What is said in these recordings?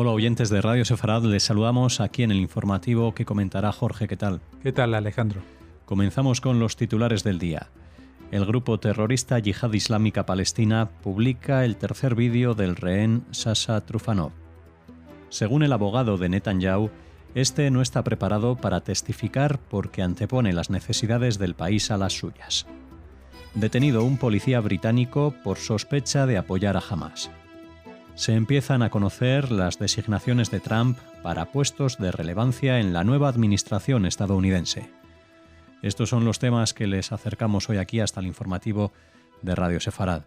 Hola oyentes de Radio Sefarad, les saludamos aquí en el informativo que comentará Jorge. ¿Qué tal? ¿Qué tal, Alejandro? Comenzamos con los titulares del día. El grupo terrorista Yihad Islámica Palestina publica el tercer vídeo del rehén Sasha Trufanov. Según el abogado de Netanyahu, este no está preparado para testificar porque antepone las necesidades del país a las suyas. Detenido un policía británico por sospecha de apoyar a Hamás. Se empiezan a conocer las designaciones de Trump para puestos de relevancia en la nueva administración estadounidense. Estos son los temas que les acercamos hoy aquí hasta el informativo de Radio Sefarad.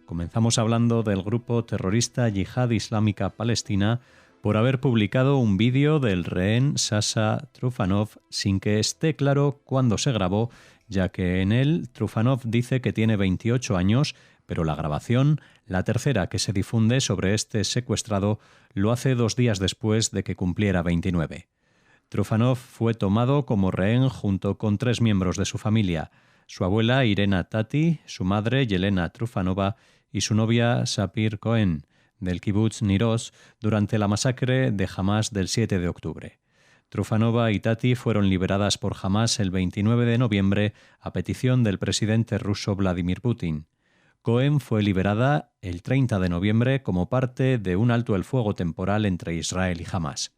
Comenzamos hablando del grupo terrorista Yihad Islámica Palestina por haber publicado un vídeo del rehén Sasha Trufanov sin que esté claro cuándo se grabó, ya que en él Trufanov dice que tiene 28 años, pero la grabación, la tercera que se difunde sobre este secuestrado, lo hace 2 días después de que cumpliera 29. Trufanov fue tomado como rehén junto con 3 miembros de su familia, su abuela Irena Tati, su madre Yelena Trufanova y su novia Sapir Cohen, del kibutz Niroz, durante la masacre de Hamás del 7 de octubre. Trufanova y Tati fueron liberadas por Hamás el 29 de noviembre a petición del presidente ruso Vladimir Putin. Cohen fue liberada el 30 de noviembre como parte de un alto el fuego temporal entre Israel y Hamás.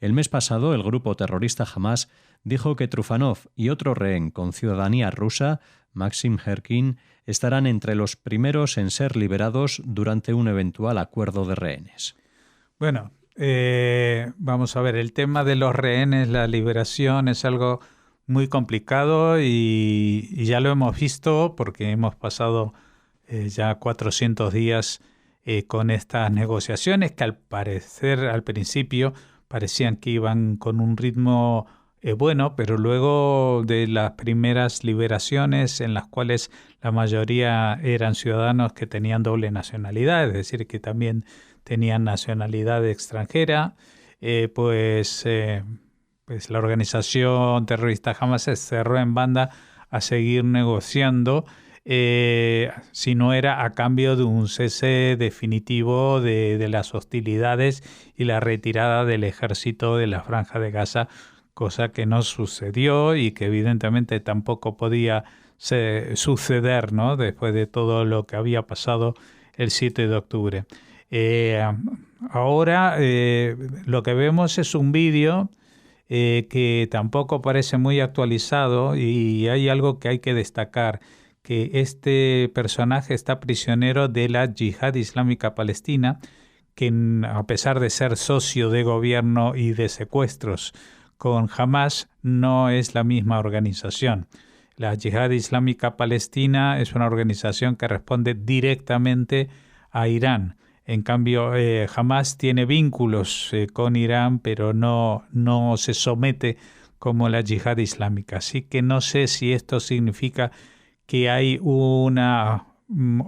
El mes pasado, el grupo terrorista Hamás dijo que Trufanov y otro rehén con ciudadanía rusa, Maxim Herkin, estarán entre los primeros en ser liberados durante un eventual acuerdo de rehenes. Bueno, vamos a ver, el tema de los rehenes, la liberación es algo muy complicado y ya lo hemos visto porque hemos pasado ya 400 días con estas negociaciones que al parecer al principio parecían que iban con un ritmo bueno, pero luego de las primeras liberaciones en las cuales la mayoría eran ciudadanos que tenían doble nacionalidad, es decir, que también tenían nacionalidad extranjera, pues la organización terrorista Hamás se cerró en banda a seguir negociando, si no era a cambio de un cese definitivo de las hostilidades y la retirada del ejército de la Franja de Gaza, cosa que no sucedió y que evidentemente tampoco podía suceder, ¿no?, después de todo lo que había pasado el 7 de octubre. Ahora lo que vemos es un vídeo que tampoco parece muy actualizado y hay algo que hay que destacar, que este personaje está prisionero de la Yihad Islámica Palestina, que a pesar de ser socio de gobierno y de secuestros con Hamás, no es la misma organización. La Yihad Islámica Palestina es una organización que responde directamente a Irán. En cambio, Hamás tiene vínculos con Irán, pero no se somete como la Yihad Islámica. Así que no sé si esto significa que hay una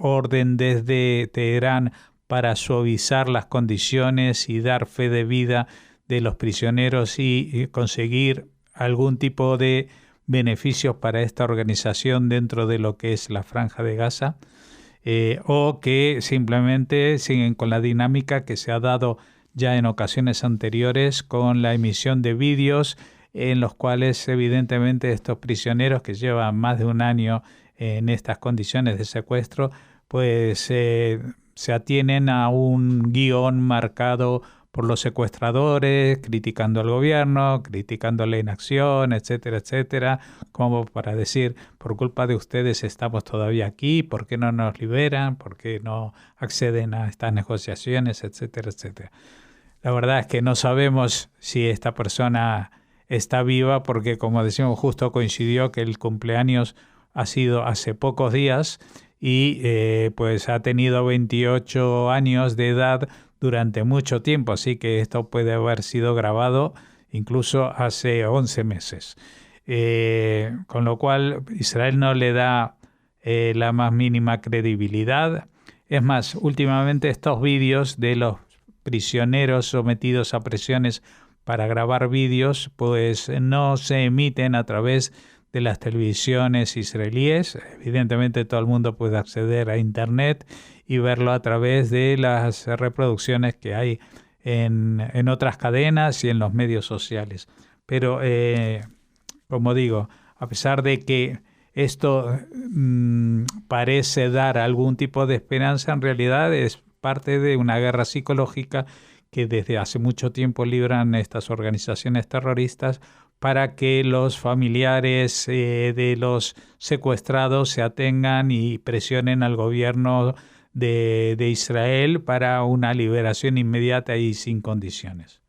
orden desde Teherán para suavizar las condiciones y dar fe de vida de los prisioneros y conseguir algún tipo de beneficios para esta organización dentro de lo que es la Franja de Gaza, o que simplemente siguen con la dinámica que se ha dado ya en ocasiones anteriores con la emisión de vídeos en los cuales evidentemente estos prisioneros que llevan más de un año en estas condiciones de secuestro, pues se atienen a un guión marcado por los secuestradores, criticando al gobierno, criticando la inacción, etcétera, etcétera, como para decir, por culpa de ustedes estamos todavía aquí, ¿por qué no nos liberan? ¿Por qué no acceden a estas negociaciones? Etcétera, etcétera. La verdad es que no sabemos si esta persona está viva porque, como decimos, justo coincidió que el cumpleaños ha sido hace pocos días y pues ha tenido 28 años de edad durante mucho tiempo, así que esto puede haber sido grabado incluso hace 11 meses. Con lo cual Israel no le da la más mínima credibilidad. Es más, últimamente estos vídeos de los prisioneros sometidos a presiones para grabar vídeos, pues no se emiten a través de las televisiones israelíes. Evidentemente todo el mundo puede acceder a internet y verlo a través de las reproducciones que hay en otras cadenas y en los medios sociales. Pero, como digo, a pesar de que esto parece dar algún tipo de esperanza, en realidad es parte de una guerra psicológica que desde hace mucho tiempo libran estas organizaciones terroristas para que los familiares de los secuestrados se atengan y presionen al gobierno de Israel para una liberación inmediata y sin condiciones.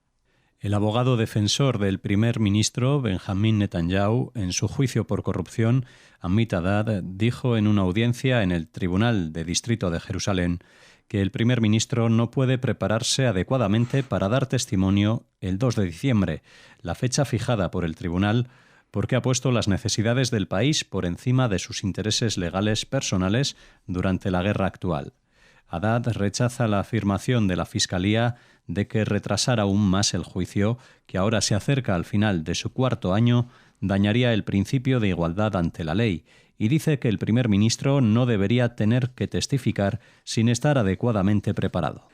El abogado defensor del primer ministro, Benjamín Netanyahu, en su juicio por corrupción, Amit Haddad, dijo en una audiencia en el Tribunal de Distrito de Jerusalén que el primer ministro no puede prepararse adecuadamente para dar testimonio el 2 de diciembre, la fecha fijada por el tribunal, porque ha puesto las necesidades del país por encima de sus intereses legales personales durante la guerra actual. Haddad rechaza la afirmación de la Fiscalía de que retrasar aún más el juicio, que ahora se acerca al final de su cuarto año, dañaría el principio de igualdad ante la ley, y dice que el primer ministro no debería tener que testificar sin estar adecuadamente preparado.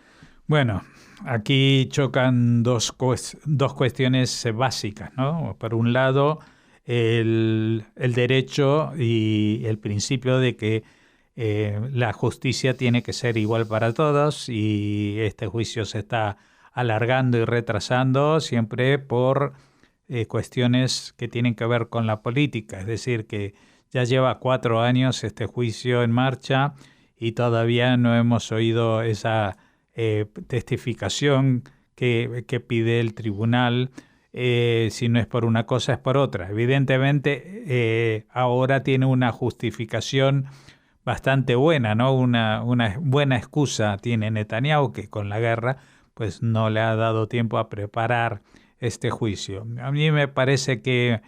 Bueno, aquí chocan dos cuestiones básicas, ¿no? Por un lado, el derecho y el principio de que la justicia tiene que ser igual para todos, y este juicio se está alargando y retrasando siempre por cuestiones que tienen que ver con la política. Es decir, que ya lleva 4 años este juicio en marcha y todavía no hemos oído esa testificación que pide el tribunal. Si no es por una cosa, es por otra. Evidentemente, ahora tiene una justificación bastante buena, ¿no? Una buena excusa tiene Netanyahu, que con la guerra pues no le ha dado tiempo a preparar este juicio. A mí me parece que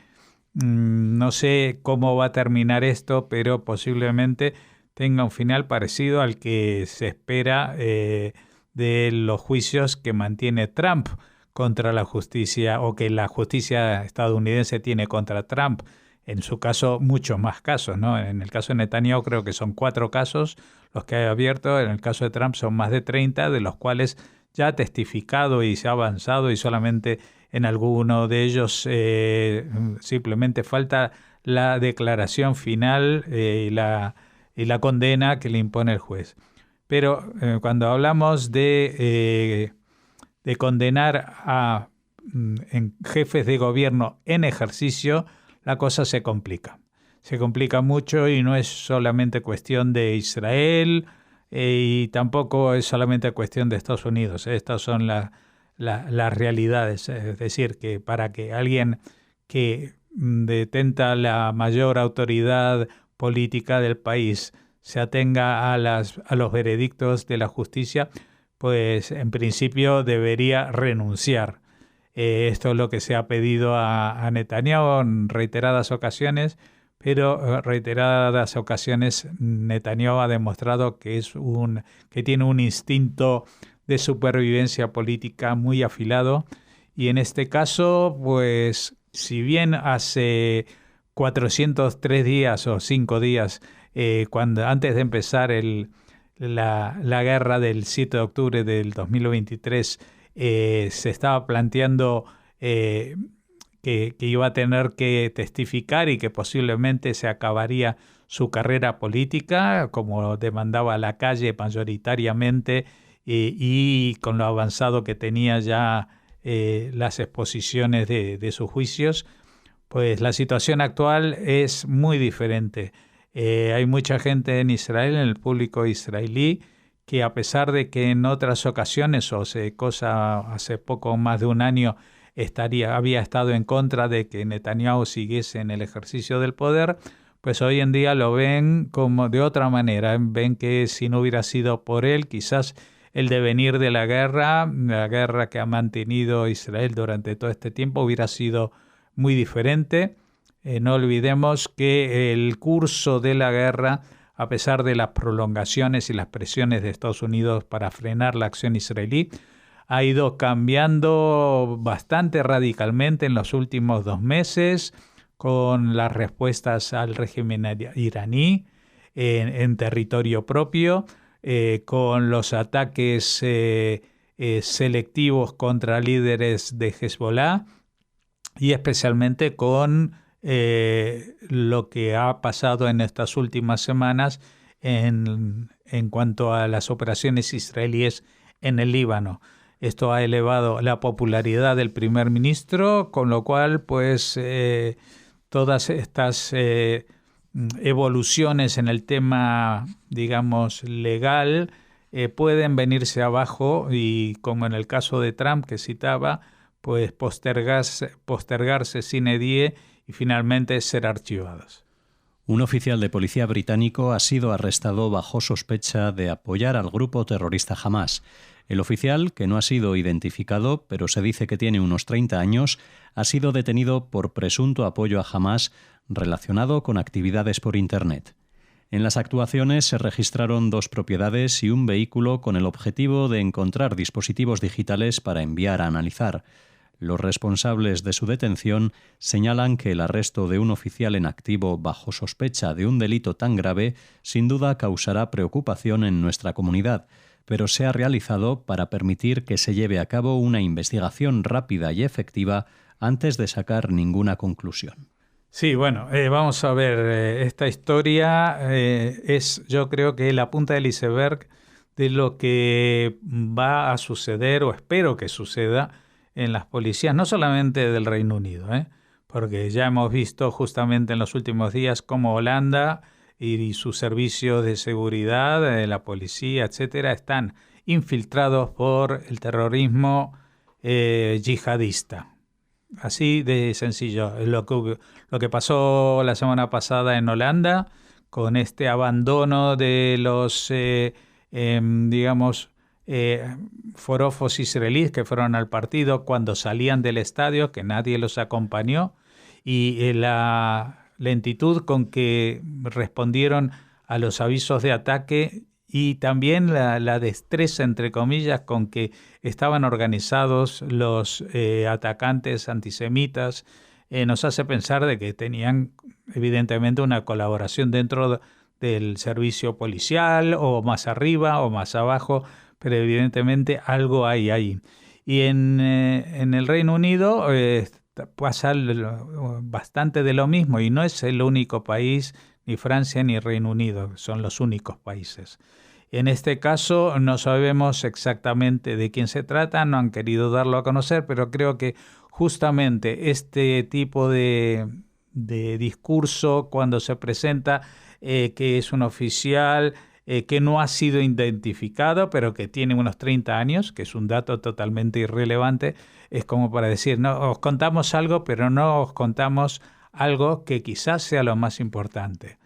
no sé cómo va a terminar esto, pero posiblemente tenga un final parecido al que se espera de los juicios que mantiene Trump contra la justicia, o que la justicia estadounidense tiene contra Trump. En su caso, muchos más casos, ¿no? En el caso de Netanyahu creo que son 4 casos los que ha abierto. En el caso de Trump son más de 30, de los cuales ya ha testificado y se ha avanzado, y solamente en alguno de ellos simplemente falta la declaración final y la condena que le impone el juez. Pero cuando hablamos de condenar a jefes de gobierno en ejercicio, la cosa se complica. Se complica mucho, y no es solamente cuestión de Israel y tampoco es solamente cuestión de Estados Unidos. Estas son las realidades. Es decir, que para que alguien que detenta la mayor autoridad política del país se atenga a los veredictos de la justicia, pues en principio debería renunciar. Esto es lo que se ha pedido a Netanyahu en reiteradas ocasiones, pero reiteradas ocasiones Netanyahu ha demostrado que tiene un instinto de supervivencia política muy afilado, y en este caso, pues si bien hace 403 días o 5 días, antes de empezar la guerra del 7 de octubre del 2023, se estaba planteando que iba a tener que testificar y que posiblemente se acabaría su carrera política, como demandaba la calle mayoritariamente, y con lo avanzado que tenía ya las exposiciones de sus juicios, pues la situación actual es muy diferente. Hay mucha gente en Israel, en el público israelí, que a pesar de que en otras ocasiones, hace poco más de un año, había estado en contra de que Netanyahu siguiese en el ejercicio del poder, pues hoy en día lo ven como de otra manera. Ven que si no hubiera sido por él, quizás el devenir de la guerra que ha mantenido Israel durante todo este tiempo, hubiera sido muy diferente. No olvidemos que el curso de la guerra, a pesar de las prolongaciones y las presiones de Estados Unidos para frenar la acción israelí, ha ido cambiando bastante radicalmente en los últimos 2 meses, con las respuestas al régimen iraní en territorio propio, con los ataques selectivos contra líderes de Hezbollah y especialmente con lo que ha pasado en estas últimas semanas en cuanto a las operaciones israelíes en el Líbano. Esto ha elevado la popularidad del primer ministro, con lo cual, pues, todas estas evoluciones en el tema, digamos, legal, pueden venirse abajo y, como en el caso de Trump que citaba, pues postergarse sine die y finalmente ser archivadas. Un oficial de policía británico ha sido arrestado bajo sospecha de apoyar al grupo terrorista Hamás. El oficial, que no ha sido identificado, pero se dice que tiene unos 30 años, ha sido detenido por presunto apoyo a Hamás relacionado con actividades por Internet. En las actuaciones se registraron 2 propiedades y un vehículo con el objetivo de encontrar dispositivos digitales para enviar a analizar. Los responsables de su detención señalan que el arresto de un oficial en activo bajo sospecha de un delito tan grave sin duda causará preocupación en nuestra comunidad, pero se ha realizado para permitir que se lleve a cabo una investigación rápida y efectiva antes de sacar ninguna conclusión. Sí, bueno, vamos a ver, esta historia es, yo creo que la punta del iceberg de lo que va a suceder, o espero que suceda, en las policías, no solamente del Reino Unido, porque ya hemos visto justamente en los últimos días cómo Holanda y sus servicios de seguridad, la policía, etcétera, están infiltrados por el terrorismo yihadista. Así de sencillo. Lo que pasó la semana pasada en Holanda, con este abandono de los, forofos israelíes que fueron al partido cuando salían del estadio, que nadie los acompañó, y la lentitud con que respondieron a los avisos de ataque y también la destreza, entre comillas, con que estaban organizados los atacantes antisemitas, nos hace pensar de que tenían evidentemente una colaboración dentro del servicio policial, o más arriba o más abajo, pero evidentemente algo hay ahí. Y en el Reino Unido pasa bastante de lo mismo, y no es el único país, ni Francia ni Reino Unido, son los únicos países. En este caso no sabemos exactamente de quién se trata, no han querido darlo a conocer, pero creo que justamente este tipo de discurso, cuando se presenta que es un oficial que no ha sido identificado, pero que tiene unos 30 años, que es un dato totalmente irrelevante, es como para decir, no, os contamos algo, pero no os contamos algo que quizás sea lo más importante.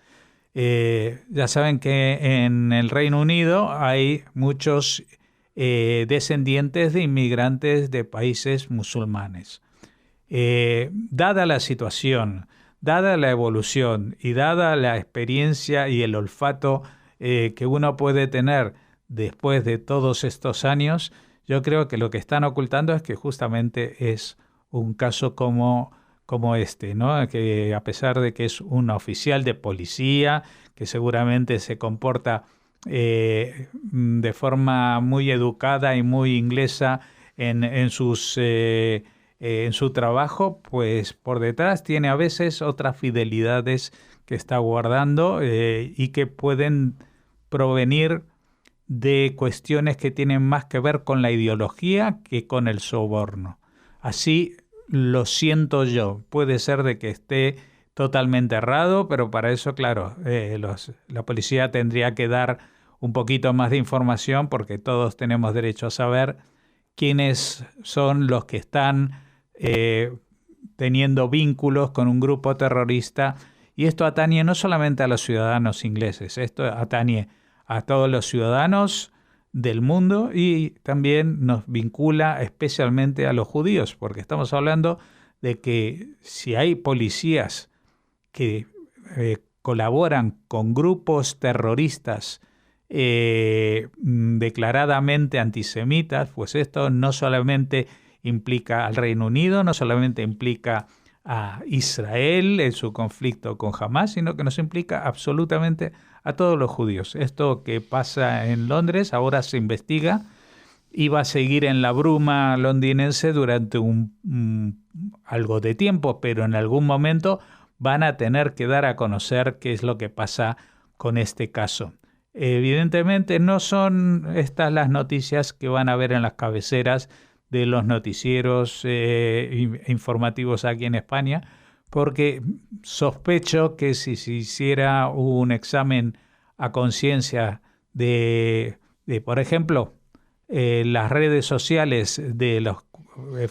Ya saben que en el Reino Unido hay muchos descendientes de inmigrantes de países musulmanes. Dada la situación, dada la evolución y dada la experiencia y el olfato que uno puede tener después de todos estos años, yo creo que lo que están ocultando es que justamente es un caso como este, ¿no? Que a pesar de que es un oficial de policía, que seguramente se comporta de forma muy educada y muy inglesa en su trabajo, pues por detrás tiene a veces otras fidelidades que está guardando y que pueden provenir de cuestiones que tienen más que ver con la ideología que con el soborno. Así lo siento yo. Puede ser de que esté totalmente errado, pero para eso, claro, la policía tendría que dar un poquito más de información, porque todos tenemos derecho a saber quiénes son los que están teniendo vínculos con un grupo terrorista. Y esto atañe no solamente a los ciudadanos ingleses, esto atañe a todos los ciudadanos del mundo, y también nos vincula especialmente a los judíos, porque estamos hablando de que si hay policías que colaboran con grupos terroristas declaradamente antisemitas, pues esto no solamente implica al Reino Unido, no solamente implica a Israel en su conflicto con Hamás, sino que nos implica absolutamente a todos los judíos. Esto que pasa en Londres ahora se investiga, iba a seguir en la bruma londinense durante algo de tiempo, pero en algún momento van a tener que dar a conocer qué es lo que pasa con este caso. Evidentemente no son estas las noticias que van a ver en las cabeceras de los noticieros informativos aquí en España, porque sospecho que si se hiciera un examen a conciencia de, por ejemplo, las redes sociales de las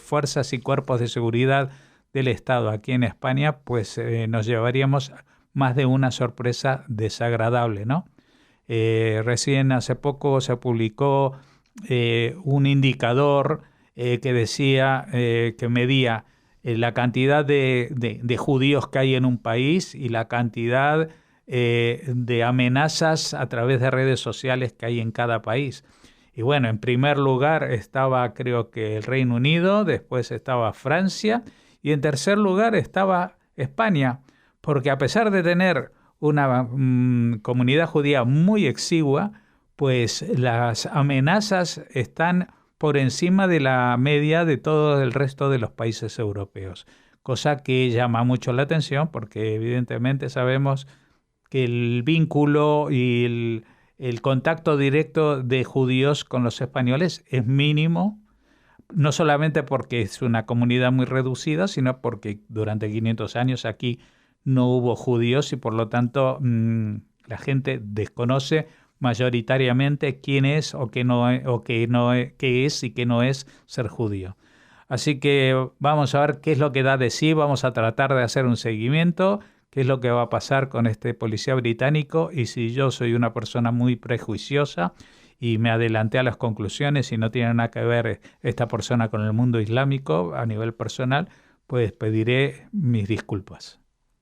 fuerzas y cuerpos de seguridad del Estado aquí en España, pues nos llevaríamos más de una sorpresa desagradable, ¿no? Recién hace poco se publicó un indicador que decía que medía la cantidad de judíos que hay en un país y la cantidad de amenazas a través de redes sociales que hay en cada país. Y bueno, en primer lugar estaba, creo que, el Reino Unido, después estaba Francia y en tercer lugar estaba España, porque a pesar de tener una comunidad judía muy exigua, pues las amenazas están por encima de la media de todo el resto de los países europeos, cosa que llama mucho la atención porque evidentemente sabemos que el vínculo y el contacto directo de judíos con los españoles es mínimo, no solamente porque es una comunidad muy reducida, sino porque durante 500 años aquí no hubo judíos y por lo tanto la gente desconoce mayoritariamente quién es o qué es y qué no es ser judío. Así que vamos a ver qué es lo que da de sí, vamos a tratar de hacer un seguimiento, qué es lo que va a pasar con este policía británico y si yo soy una persona muy prejuiciosa y me adelanté a las conclusiones y no tiene nada que ver esta persona con el mundo islámico a nivel personal, pues pediré mis disculpas.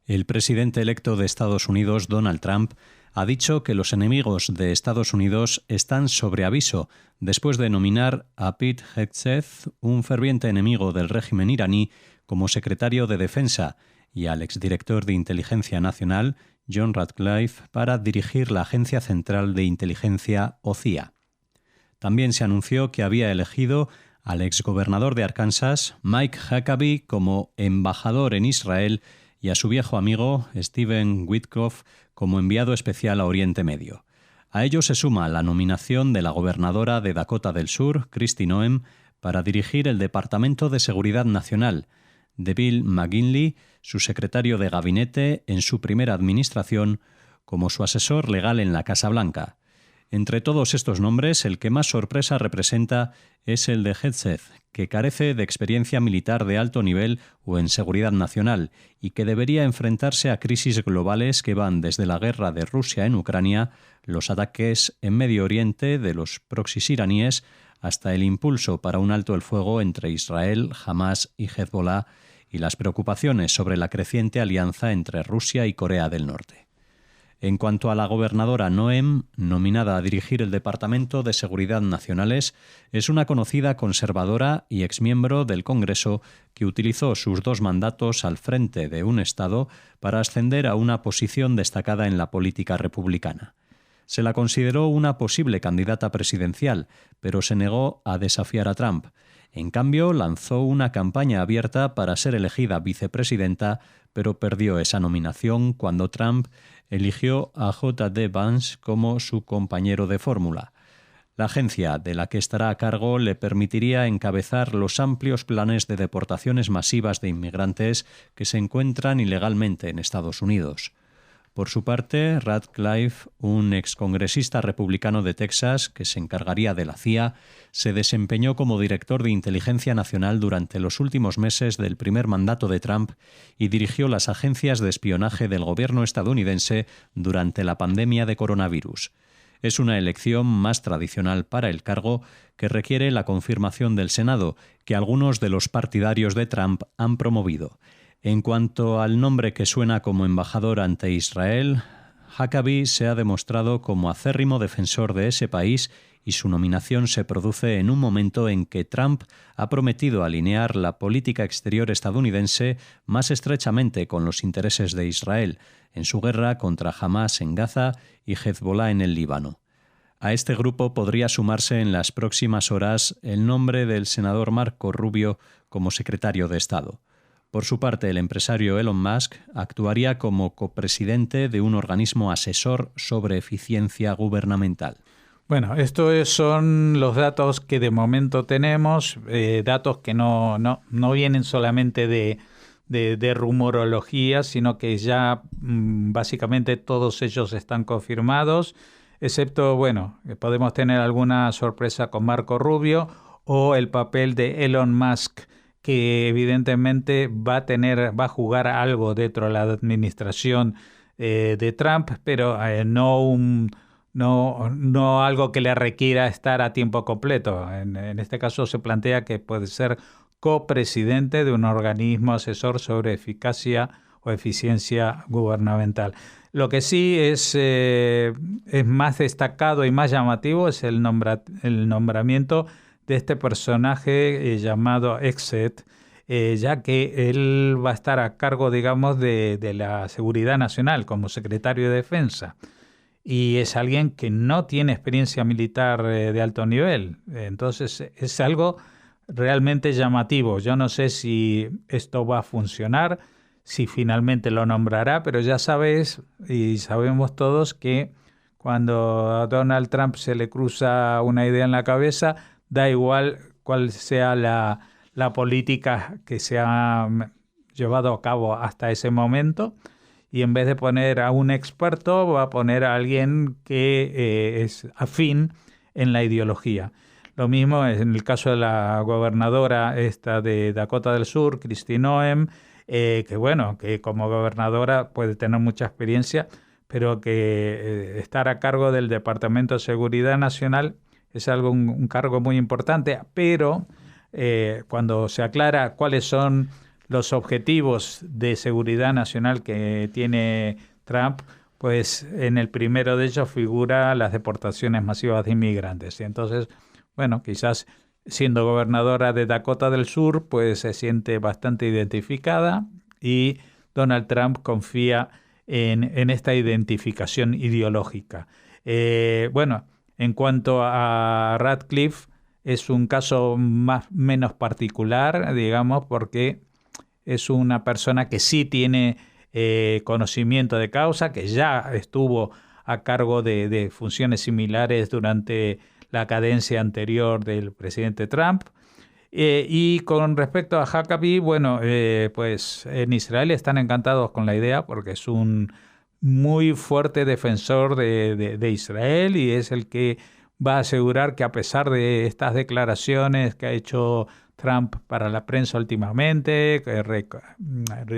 El presidente electo de Estados Unidos, Donald Trump, ha dicho que los enemigos de Estados Unidos están sobre aviso después de nominar a Pete Hegseth, un ferviente enemigo del régimen iraní, como secretario de Defensa y al exdirector de Inteligencia Nacional, John Ratcliffe, para dirigir la Agencia Central de Inteligencia, o CIA. También se anunció que había elegido al exgobernador de Arkansas, Mike Huckabee, como embajador en Israel y a su viejo amigo, Stephen Witkoff, como enviado especial a Oriente Medio. A ello se suma la nominación de la gobernadora de Dakota del Sur, Kristi Noem, para dirigir el Departamento de Seguridad Nacional, de Bill McGinley, su secretario de gabinete en su primera administración, como su asesor legal en la Casa Blanca. Entre todos estos nombres, el que más sorpresa representa es el de Hegseth, que carece de experiencia militar de alto nivel o en seguridad nacional y que debería enfrentarse a crisis globales que van desde la guerra de Rusia en Ucrania, los ataques en Medio Oriente de los proxys iraníes, hasta el impulso para un alto el fuego entre Israel, Hamás y Hezbollah y las preocupaciones sobre la creciente alianza entre Rusia y Corea del Norte. En cuanto a la gobernadora Noem, nominada a dirigir el Departamento de Seguridad Nacionales, es una conocida conservadora y exmiembro del Congreso que utilizó sus 2 mandatos al frente de un Estado para ascender a una posición destacada en la política republicana. Se la consideró una posible candidata presidencial, pero se negó a desafiar a Trump. En cambio, lanzó una campaña abierta para ser elegida vicepresidenta, pero perdió esa nominación cuando Trump eligió a J.D. Vance como su compañero de fórmula. La agencia de la que estará a cargo le permitiría encabezar los amplios planes de deportaciones masivas de inmigrantes que se encuentran ilegalmente en Estados Unidos. Por su parte, Ratcliffe, un excongresista republicano de Texas que se encargaría de la CIA, se desempeñó como director de Inteligencia Nacional durante los últimos meses del primer mandato de Trump y dirigió las agencias de espionaje del gobierno estadounidense durante la pandemia de coronavirus. Es una elección más tradicional para el cargo que requiere la confirmación del Senado, que algunos de los partidarios de Trump han promovido. En cuanto al nombre que suena como embajador ante Israel, Huckabee se ha demostrado como acérrimo defensor de ese país y su nominación se produce en un momento en que Trump ha prometido alinear la política exterior estadounidense más estrechamente con los intereses de Israel en su guerra contra Hamás en Gaza y Hezbollah en el Líbano. A este grupo podría sumarse en las próximas horas el nombre del senador Marco Rubio como secretario de Estado. Por su parte, el empresario Elon Musk actuaría como copresidente de un organismo asesor sobre eficiencia gubernamental. Bueno, estos son los datos que de momento tenemos, datos que no vienen solamente de rumorología, sino que ya básicamente todos ellos están confirmados, excepto, bueno, podemos tener alguna sorpresa con Marco Rubio o el papel de Elon Musk, que evidentemente va a jugar algo dentro de la administración de Trump, pero no algo que le requiera estar a tiempo completo. En este caso se plantea que puede ser copresidente de un organismo asesor sobre eficacia o eficiencia gubernamental. Lo que sí es más destacado y más llamativo es el nombramiento de este personaje llamado Exet, ya que él va a estar a cargo, digamos, de la seguridad nacional como secretario de Defensa. Y es alguien que no tiene experiencia militar de alto nivel. Entonces es algo realmente llamativo. Yo no sé si esto va a funcionar, si finalmente lo nombrará, pero ya sabes y sabemos todos que cuando a Donald Trump se le cruza una idea en la cabeza, da igual cuál sea la política que se ha llevado a cabo hasta ese momento, y en vez de poner a un experto, va a poner a alguien que es afín en la ideología. Lo mismo es en el caso de la gobernadora esta de Dakota del Sur, Kristi Noem, que como gobernadora puede tener mucha experiencia, pero que estar a cargo del Departamento de Seguridad Nacional es un cargo muy importante, pero cuando se aclara cuáles son los objetivos de seguridad nacional que tiene Trump, pues en el primero de ellos figura las deportaciones masivas de inmigrantes. Y entonces, bueno, quizás siendo gobernadora de Dakota del Sur, pues se siente bastante identificada y Donald Trump confía en esta identificación ideológica. En cuanto a Ratcliffe, es un caso menos particular, digamos, porque es una persona que sí tiene conocimiento de causa, que ya estuvo a cargo de funciones similares durante la cadencia anterior del presidente Trump. Y con respecto a Huckabee, pues en Israel están encantados con la idea porque es un muy fuerte defensor de Israel y es el que va a asegurar que a pesar de estas declaraciones que ha hecho Trump para la prensa últimamente,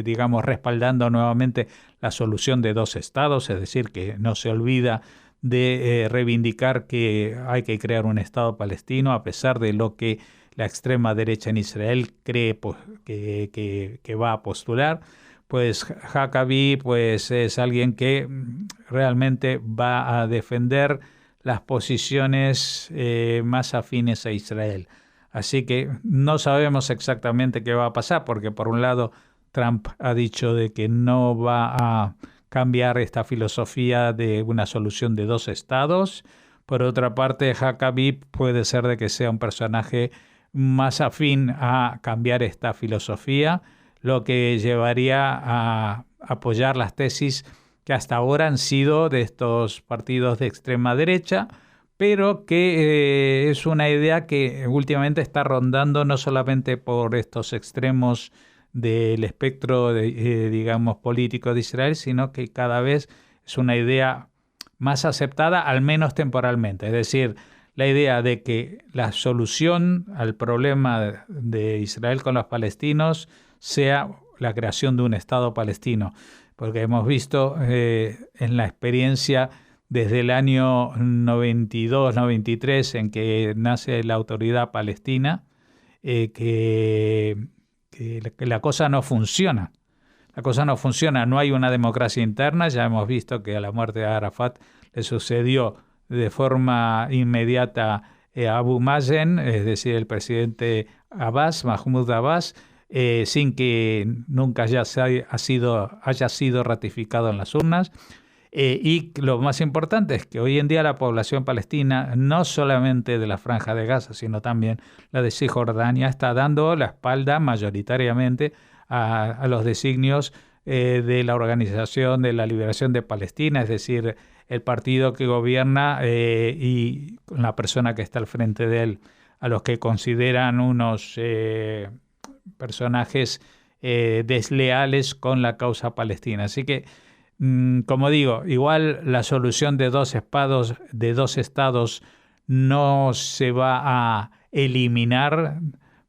digamos respaldando nuevamente la solución de dos estados, es decir, que no se olvida de reivindicar que hay que crear un Estado palestino a pesar de lo que la extrema derecha en Israel cree que va a postular, pues Huckabee pues, es alguien que realmente va a defender las posiciones más afines a Israel. Así que no sabemos exactamente qué va a pasar, porque por un lado Trump ha dicho de que no va a cambiar esta filosofía de una solución de dos estados. Por otra parte, Huckabee puede ser de que sea un personaje más afín a cambiar esta filosofía, lo que llevaría a apoyar las tesis que hasta ahora han sido de estos partidos de extrema derecha, pero que es una idea que últimamente está rondando no solamente por estos extremos del espectro, digamos, político de Israel, sino que cada vez es una idea más aceptada, al menos temporalmente. Es decir, la idea de que la solución al problema de Israel con los palestinos sea la creación de un Estado palestino, porque hemos visto en la experiencia desde el año 92-93 en que nace la Autoridad Palestina, que la cosa no funciona. La cosa no funciona, no hay una democracia interna. Ya hemos visto que a la muerte de Arafat le sucedió de forma inmediata a Abu Mazen, es decir, el presidente Mahmoud Abbas, sin que nunca haya sido ratificado en las urnas. Y lo más importante es que hoy en día la población palestina, no solamente de la Franja de Gaza, sino también la de Cisjordania, está dando la espalda mayoritariamente a los designios de la Organización de la Liberación de Palestina, es decir, el partido que gobierna y la persona que está al frente de él, a los que consideran unos personajes desleales con la causa palestina. Así que, como digo, igual la solución de dos estados no se va a eliminar,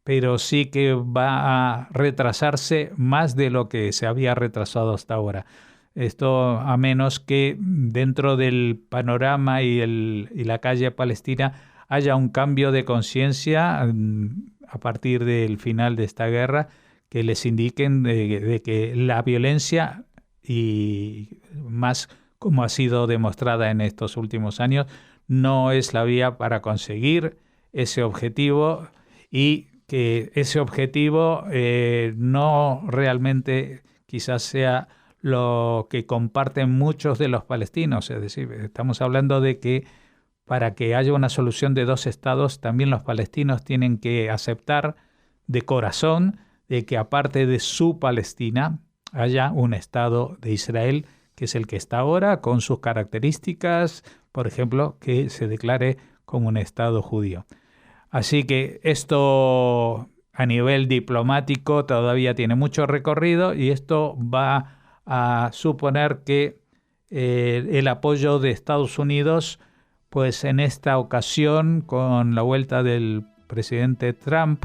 pero sí que va a retrasarse más de lo que se había retrasado hasta ahora. Esto a menos que dentro del panorama y la calle palestina haya un cambio de conciencia a partir del final de esta guerra, que les indiquen de que la violencia, y más como ha sido demostrada en estos últimos años, no es la vía para conseguir ese objetivo, y que ese objetivo no realmente quizás sea lo que comparten muchos de los palestinos. Es decir, estamos hablando de que para que haya una solución de dos estados, también los palestinos tienen que aceptar de corazón de que aparte de su Palestina haya un Estado de Israel, que es el que está ahora, con sus características, por ejemplo, que se declare como un Estado judío. Así que esto a nivel diplomático todavía tiene mucho recorrido, y esto va a suponer que el apoyo de Estados Unidos, pues en esta ocasión, con la vuelta del presidente Trump,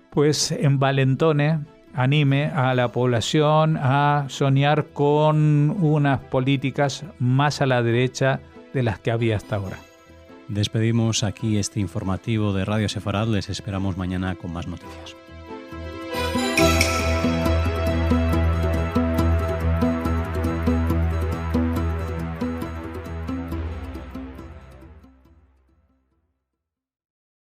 pues envalentone, anime a la población a soñar con unas políticas más a la derecha de las que había hasta ahora. Despedimos aquí este informativo de Radio Sefarad. Les esperamos mañana con más noticias.